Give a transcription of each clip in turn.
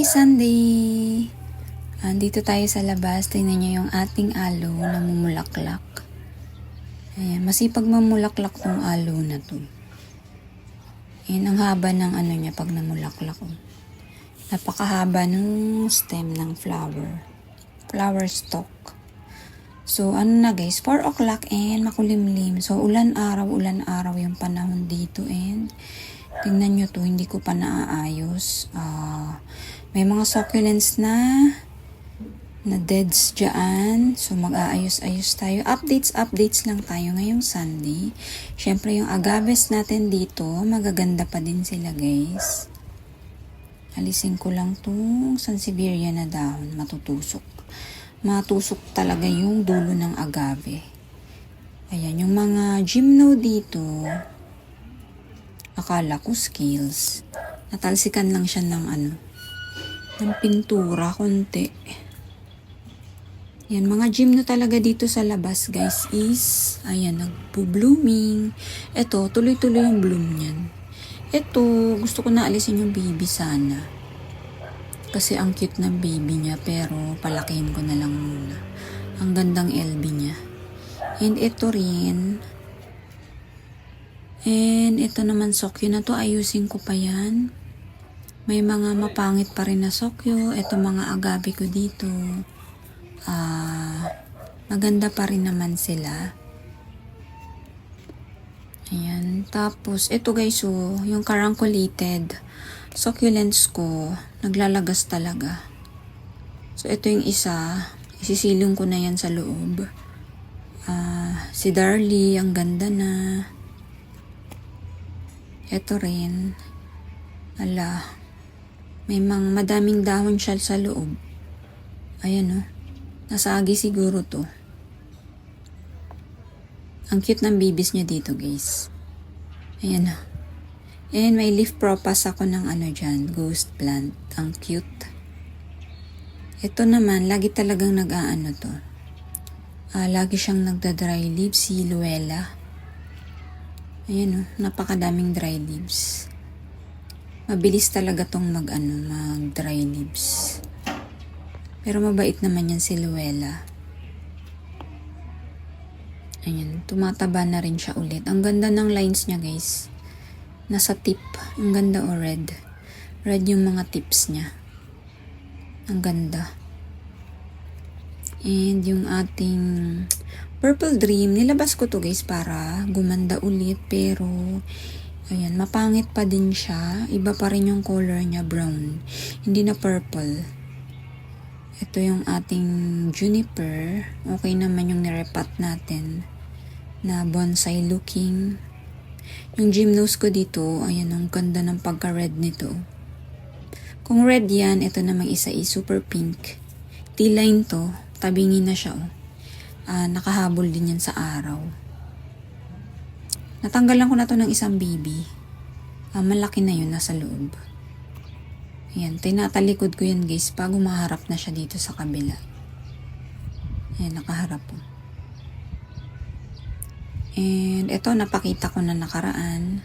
Happy Sunday! Andito tayo sa labas. Tingnan niyo yung ating aloe na mumulaklak. Ayan, masipag mamulaklak tong aloe na to. Ayan, ang haba ng ano niya pag namulaklak. Napakahaba ng stem ng flower. Flower stalk. So, ano na guys, 4 o'clock and makulimlim. So, ulan araw yung panahon dito and tingnan nyo to, hindi ko pa naaayos. May mga succulents na deads dyan. So, mag-aayos-ayos tayo. Updates lang tayo ngayong Sunday. Syempre, yung agaves natin dito, magaganda pa din sila guys. Alisin ko lang tong Sansevieria na dahon, matutusok. Matusok talaga yung dulo ng agave. Ayan, yung mga gymno dito, akala ko scales. Natalsikan lang siya ng ng pintura, konti. Yan, mga gymno talaga dito sa labas, guys, is, ayan, nagpo-blooming. Ito, tuloy-tuloy yung bloom niyan. Ito, gusto ko na alisin yung baby sana. Kasi ang cute ng baby niya, pero palakihin ko na lang muna. Ang gandang LB niya. And ito rin. And ito naman sokyo na to, ayusin ko pa yan. May mga mapangit pa rin na sokyo. Ito mga agave ko dito. Maganda pa rin naman sila. Ayan. Tapos, ito guys, yung carunculated succulents ko, naglalagas talaga. So, ito yung isa. Isisilong ko na yan sa loob. Si Darlie, ang ganda na. Ito rin. May madaming dahon siya sa loob. Ayan nasagi siguro to. Ang cute ng babies niya dito guys. Ayan And may leaf propas ako ng dyan, ghost plant. Ang cute. Ito naman, lagi talagang nag-aano to. Lagi siyang nagda-dry leaves, si Luella. Ayan napakadaming dry leaves. Mabilis talaga tong mag-dry leaves. Pero mabait naman yan si Luella. Ayan, tumataba na rin siya ulit. Ang ganda ng lines niya guys. Nasa tip. Ang ganda red. Red yung mga tips niya. Ang ganda. And yung ating Purple Dream, nilabas ko to guys para gumanda ulit. Pero, ayan, mapangit pa din siya. Iba pa rin yung color niya, brown. Hindi na purple. Ito yung ating juniper. Okay naman yung nirepat natin na bonsai looking. Yung gymnos ko dito, ayan, ang ganda ng pagka-red nito. Kung red yan, ito namang isa is super pink. T-line to, tabingin na siya nakahabol din yan sa araw. Natanggalan ko na to ng isang baby. Malaki na yun, nasa loob. Ayan, tinatalikod ko yan guys, pag umaharap na siya dito sa kabila. Ayan, nakaharap po. And ito, napakita ko na nakaraan.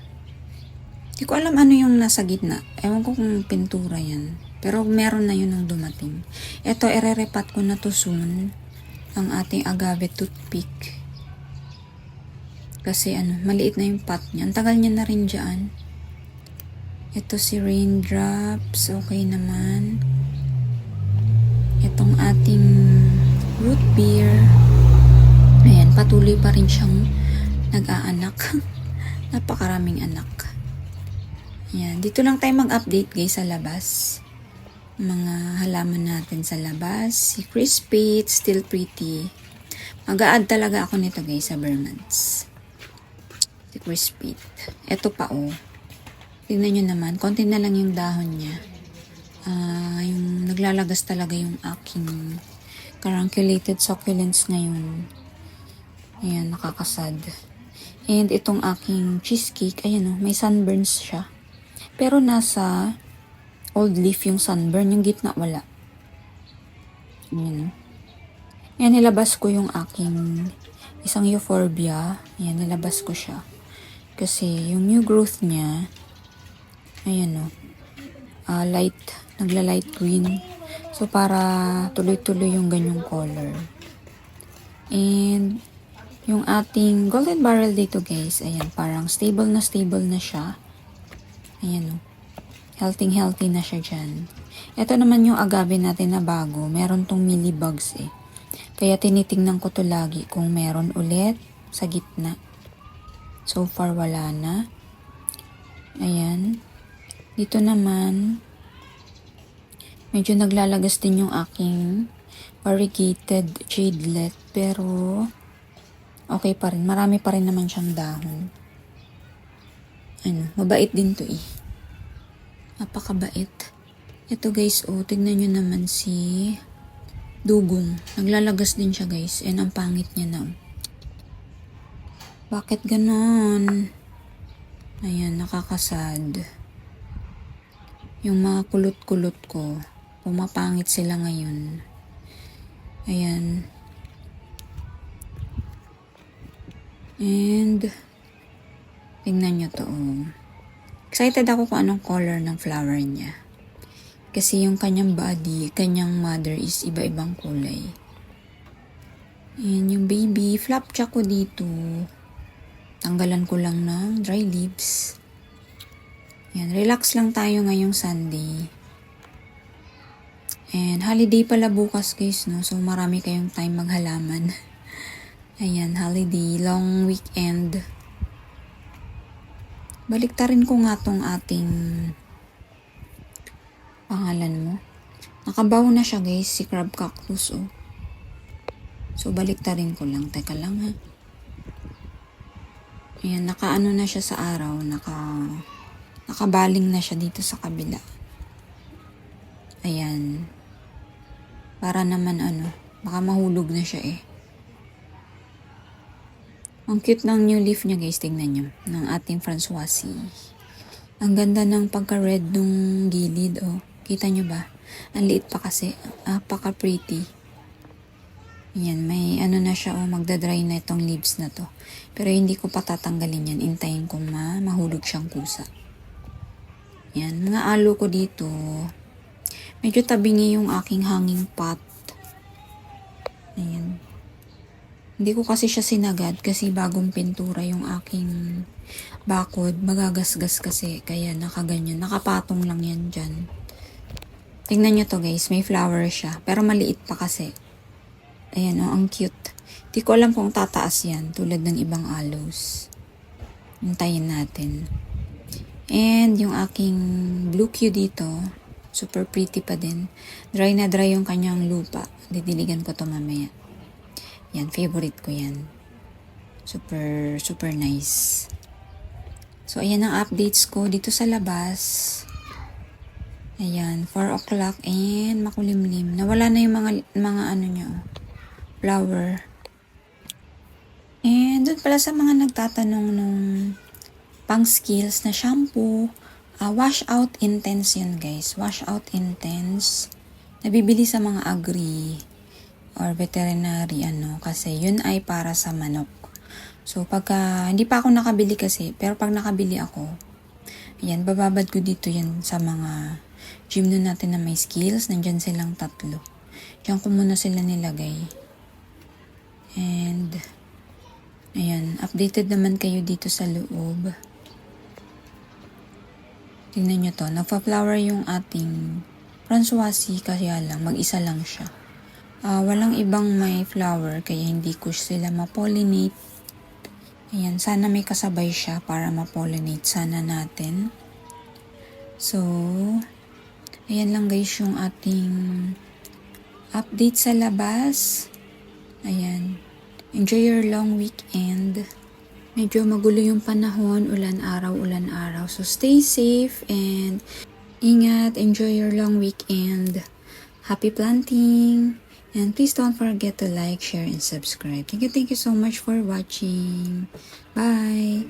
Hindi ko alam ano yung nasa gitna. Ewan ko kung pintura yan. Pero meron na yun nung dumating. Ito, irerepat ko na to soon. Ang ating agave toothpick. Kasi maliit na yung pot niya. Ang tagal niya na rin dyan. Ito si Raindrops. Okay naman. Itong ating root beer. Ayan, patuloy pa rin siyang nag-aanak. Napakaraming anak. Ayan, dito lang tayo mag-update guys sa labas. Mga halaman natin sa labas. Si Crispy, still pretty. Mag-a-add talaga ako nito guys sa Vermans. Si Crispy. Ito pa tingnan nyo naman, konti na lang yung dahon niya. Yung naglalagas talaga yung aking carunculated succulents ngayon. Ayan, nakakasad. And itong aking cheesecake, ayan may sunburns siya. Pero nasa old leaf yung sunburn, yung gitna wala. Ayan Ayan, nilabas ko yung aking isang euphorbia. Ayan, nilabas ko siya. Kasi yung new growth niya, ayan light nagla-light green. So, para tuloy-tuloy yung ganyong color. And, yung ating golden barrel dito guys, ayan, parang stable na siya. Ayan o. Healthy na siya dyan. Ito naman yung agave natin na bago. Meron tong mealybugs eh. Kaya tinitingnan ko to lagi kung meron ulit sa gitna. So far wala na. Ayan. Dito naman, medyo naglalagas din yung aking variegated jadelet. Pero, okay pa rin. Marami pa rin naman siyang dahon. Ano, mabait din to eh. Napakabait. Ito guys, tignan nyo naman si dugong. Naglalagas din siya guys. And ang pangit niya na. Bakit ganon? Ayan, nakakasad. Yung mga kulot-kulot ko, pumapangit sila ngayon. Ayan. And, tingnan nyo to. Excited ako kung anong color ng flower niya. Kasi yung kanyang body, kanyang mother is iba-ibang kulay. And yung baby, flapjack ko dito. Tanggalan ko lang ng dry leaves. Yan, relax lang tayo ngayong Sunday. And holiday pala bukas guys, no? So marami kayong time maghalaman. Ayan, holiday, long weekend. Baliktarin ko nga tong ating pangalan mo. Nakabaw na siya guys, si crab cactus oh. So baliktarin ko lang. Teka lang ha. Ayan, nakaano na siya sa araw. Nakabaling na siya dito sa kabila. Ayan. Para naman baka mahulog na siya eh. Ang cute ng new leaf niya guys, tingnan nyo. Ng ating Francoisie. Ang ganda ng pagka-red nung gilid oh. Kita nyo ba? Ang liit pa kasi. Paka-pretty. Yan, may na siya oh. Magdadry na itong leaves na to. Pero hindi ko pa tatanggalin yan. Intayin ko mahulog siyang kusa. Yan, mga alo ko dito. Medyo tabingi yung aking hanging pot. Ayan. Hindi ko kasi siya sinagad kasi bagong pintura yung aking bakod. Magagasgas kasi kaya nakaganyan. Nakapatong lang yan dyan. Tingnan nyo to guys. May flower siya. Pero maliit pa kasi. Ayan oh, ang cute. Hindi ko alam kung tataas yan tulad ng ibang aloes. Hintayin natin. And yung aking blue Q dito. Super pretty pa din. Dry na dry yung kanyang lupa. Didiligan ko to mamaya. Yan, favorite ko yan. Super, super nice. So, ayan ang updates ko dito sa labas. Ayan, 4 o'clock and makulimlim. Nawala na yung mga niya, flower. And doon pala sa mga nagtatanong nung pang skills na shampoo, Wash Out Intense yun guys. Wash Out Intense. Nabibili sa mga agri or veterinary kasi yun ay para sa manok. So pagka hindi pa ako nakabili kasi, pero pag nakabili ako, ayan, bababad ko dito yan sa mga gym nun natin na may skills. Nandyan silang 3. Diyan ko muna sila nilagay. And ayan, updated naman kayo dito sa loob. Tingnan nyo to, nagpa-flower yung ating Francoisie kaya lang, mag-isa lang siya. Walang ibang may flower kaya hindi ko sila ma-pollinate. Ayan, sana may kasabay siya para ma-pollinate sana natin. So, ayan lang guys yung ating update sa labas. Ayan, enjoy your long weekend. Medyo magulo yung panahon, ulan araw. So, stay safe and ingat, enjoy your long weekend. Happy planting! And please don't forget to like, share, and subscribe. Thank you so much for watching. Bye!